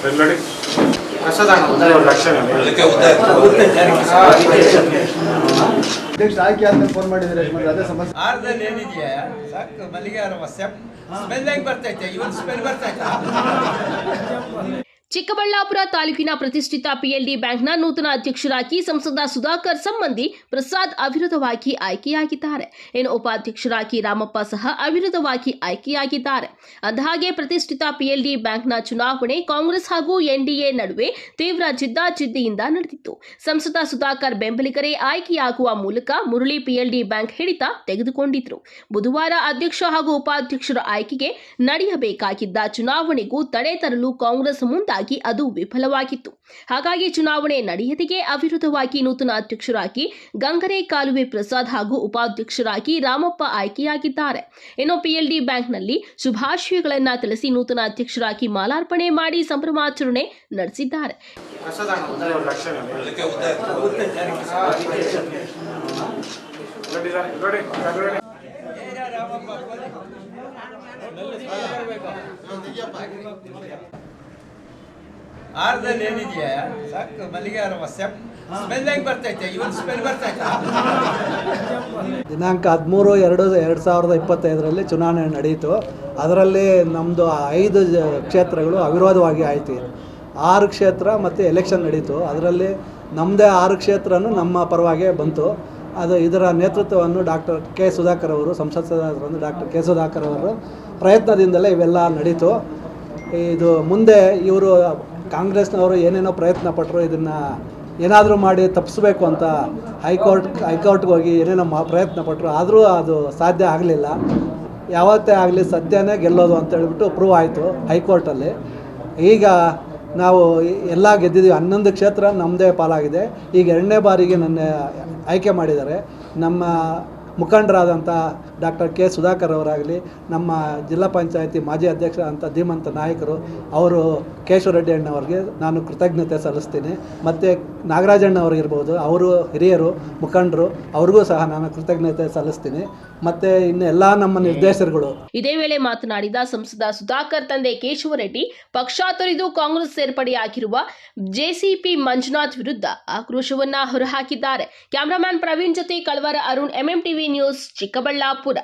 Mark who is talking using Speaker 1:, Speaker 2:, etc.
Speaker 1: ಬೆಂಗಳೂರು
Speaker 2: ಅಧ್ಯಕ್ಷ ಆಯ್ಕೆ ಆದ್ಮೇಲೆ ಫೋನ್ ಮಾಡಿದ್ರೆ ಅದೇ ಸಮಸ್ಯೆ
Speaker 3: ಆರ್ದಲ್ಲಿ ಏನಿದೆಯಾ ಸಾಕು ಮಲ್ಲಿಗೆ ಸ್ಮೆಲ್ ಹೆಂಗ್ ಬರ್ತೈತೆ ಇವನ್ ಸ್ಮೆಲ್ ಬರ್ತೈತೆ.
Speaker 4: ಚಿಕ್ಕಬಳ್ಳಾಪುರ ತಾಲೂಕಿನ ಪ್ರತಿಷ್ಠಿತ ಪಿಎಲ್ಡಿ ಬ್ಯಾಂಕ್ನ ನೂತನ ಅಧ್ಯಕ್ಷರಾಗಿ ಸಂಸದ ಸುಧಾಕರ್ ಸಂಬಂಧಿ ಪ್ರಸಾದ್ ಅವಿರೋಧವಾಗಿ ಆಯ್ಕೆಯಾಗಿದ್ದಾರೆ. ಇನ್ನು ಉಪಾಧ್ಯಕ್ಷರಾಗಿ ರಾಮಪ್ಪ ಸಹ ಅವಿರೋಧವಾಗಿ ಆಯ್ಕೆಯಾಗಿದ್ದಾರೆ. ಅಂದಹಾಗೆ ಪ್ರತಿಷ್ಠಿತ ಪಿಎಲ್ಡಿ ಬ್ಯಾಂಕ್ನ ಚುನಾವಣೆ ಕಾಂಗ್ರೆಸ್ ಹಾಗೂ ಎನ್ಡಿಎ ನಡುವೆ ತೀವ್ರ ಜಿದ್ದಾಜಿದ್ದಿಯಿಂದ ನಡೆದಿತ್ತು. ಸಂಸದ ಸುಧಾಕರ್ ಬೆಂಬಲಿಗರೇ ಆಯ್ಕೆಯಾಗುವ ಮೂಲಕ ಮುರಳಿ ಪಿಎಲ್ಡಿ ಬ್ಯಾಂಕ್ ಹಿಡಿತ ತೆಗೆದುಕೊಂಡಿದ್ರು. ಬುಧವಾರ ಅಧ್ಯಕ್ಷ ಹಾಗೂ ಉಪಾಧ್ಯಕ್ಷರ ಆಯ್ಕೆಗೆ ನಡೆಯಬೇಕಾಗಿದ್ದ ಚುನಾವಣೆಗೂ ತಡೆ ತರಲು ಕಾಂಗ್ರೆಸ್ ಮುಂದಾಗಿ ಅದು ವಿಫಲವಾಗಿತ್ತು. ಹಾಗಾಗಿ ಚುನಾವಣೆ ನಡೆಯದೆಯೇ ಅವಿರೋಧವಾಗಿ ನೂತನ ಅಧ್ಯಕ್ಷರಾಗಿ ಗಂಗರೆ ಕಾಲುವೆ ಪ್ರಸಾದ್ ಹಾಗೂ ಉಪಾಧ್ಯಕ್ಷರಾಗಿ ರಾಮಪ್ಪ ಆಯ್ಕೆಯಾಗಿದ್ದಾರೆ. ಇನ್ನು ಪಿಎಲ್ಡಿ ಬ್ಯಾಂಕ್ನಲ್ಲಿ ಶುಭಾಶಯಗಳನ್ನ ತಿಳಿಸಿ ನೂತನ ಅಧ್ಯಕ್ಷರಾಗಿ ಮಾಲಾರ್ಪಣೆ ಮಾಡಿ ಸಂಭ್ರಮಾಚರಣೆ ನಡೆಸಿದ್ದಾರೆ.
Speaker 3: ಆರ್ದಲ್ಲಿ ಏನಿದೆಯಾ ಸಾಕು ಮಲ್ಲಿಗೆ ಸ್ಮೆಲ್ ಹೆಂಗ್ ಬರ್ತೈತೆ ಇವನ್ ಸ್ಮೆಲ್ ಬರ್ತೈತೆ.
Speaker 5: ದಿನಾಂಕ 13/2/2025 ಚುನಾವಣೆ ನಡೆಯಿತು. ಅದರಲ್ಲಿ ನಮ್ಮದು 5 ಕ್ಷೇತ್ರಗಳು ಅವಿರೋಧವಾಗಿ ಆಯಿತು. 6 ಕ್ಷೇತ್ರ ಮತ್ತು ಎಲೆಕ್ಷನ್ ನಡೀತು. ಅದರಲ್ಲಿ ನಮ್ಮದೇ 6 ಕ್ಷೇತ್ರನೂ ನಮ್ಮ ಪರವಾಗಿ ಬಂತು. ಇದರ ನೇತೃತ್ವವನ್ನು ಡಾಕ್ಟರ್ ಕೆ ಸುಧಾಕರ್ ಅವರು, ಸಂಸತ್ ಸದಸ್ಯರಾದ ಡಾಕ್ಟರ್ ಕೆ ಸುಧಾಕರ್ ಅವರು ಪ್ರಯತ್ನದಿಂದಲೇ ಇವೆಲ್ಲ ನಡೀತು. ಇದು ಮುಂದೆ ಇವರು ಕಾಂಗ್ರೆಸ್ನವರು ಏನೇನೋ ಪ್ರಯತ್ನ ಪಟ್ಟರು, ಇದನ್ನು ಏನಾದರೂ ಮಾಡಿ ತಪ್ಪಿಸ್ಬೇಕು ಅಂತ ಹೈಕೋರ್ಟ್ಗೆ ಹೋಗಿ ಏನೇನೋ ಪ್ರಯತ್ನ ಪಟ್ಟರು. ಆದರೂ ಅದು ಸಾಧ್ಯ ಆಗಲಿಲ್ಲ. ಯಾವತ್ತೇ ಆಗಲಿ ಸದ್ಯನೇ ಗೆಲ್ಲೋದು ಅಂತ ಹೇಳ್ಬಿಟ್ಟು ಪ್ರೂವ್ ಆಯಿತು ಹೈಕೋರ್ಟಲ್ಲಿ. ಈಗ ನಾವು ಎಲ್ಲ ಗೆದ್ದಿದ್ದೀವಿ. 11 ಕ್ಷೇತ್ರ ನಮ್ಮದೇ ಪಾಲಾಗಿದೆ. ಈಗ 2ನೇ ಬಾರಿಗೆ ನನ್ನ ಆಯ್ಕೆ ಮಾಡಿದ್ದಾರೆ. ನಮ್ಮ ಮುಖಂಡರಾದಂಥ ಡಾಕ್ಟರ್ ಕೆ ಸುಧಾಕರ್ ಅವರಾಗಲಿ, ನಮ್ಮ ಜಿಲ್ಲಾ ಪಂಚಾಯತಿ ಮಾಜಿ ಅಧ್ಯಕ್ಷ ಅಂತ ಧೀಮಂತ ನಾಯಕರು ಅವರು ಕೇಶವ ರೆಡ್ಡಿ ಅಣ್ಣವ್ರಿಗೆ ನಾನು ಕೃತಜ್ಞತೆ ಸಲ್ಲಿಸ್ತೀನಿ. ಮತ್ತು ನಾಗರಾಜಣ್ಣವ್ರಿಗಿರ್ಬೋದು, ಅವರು ಹಿರಿಯರು ಮುಖಂಡರು, ಅವ್ರಿಗೂ ಸಹ ನಾನು ಕೃತಜ್ಞತೆ ಸಲ್ಲಿಸ್ತೀನಿ. ಮತ್ತು ಇನ್ನು ಎಲ್ಲ ನಮ್ಮ ನಿರ್ದೇಶಕರುಗಳು.
Speaker 4: ಇದೇ ವೇಳೆ ಮಾತನಾಡಿದ ಸಂಸದ ಸುಧಾಕರ್ ತಂದೆ ಕೇಶವ ರೆಡ್ಡಿ ಪಕ್ಷ ತೊರೆದು ಕಾಂಗ್ರೆಸ್ ಸೇರ್ಪಡೆಯಾಗಿರುವ ಜೆಸಿಪಿ ಮಂಜುನಾಥ್ ವಿರುದ್ಧ ಆಕ್ರೋಶವನ್ನ ಹೊರಹಾಕಿದ್ದಾರೆ. ಕ್ಯಾಮರಾಮನ್ ಪ್ರವೀಣ್ ಜೊತೆ ಕಳವರ ಅರುಣ್, ಎಂಎಂಟಿವಿ ನ್ಯೂಸ್, ಚಿಕ್ಕಬಳ್ಳಾಪುರ.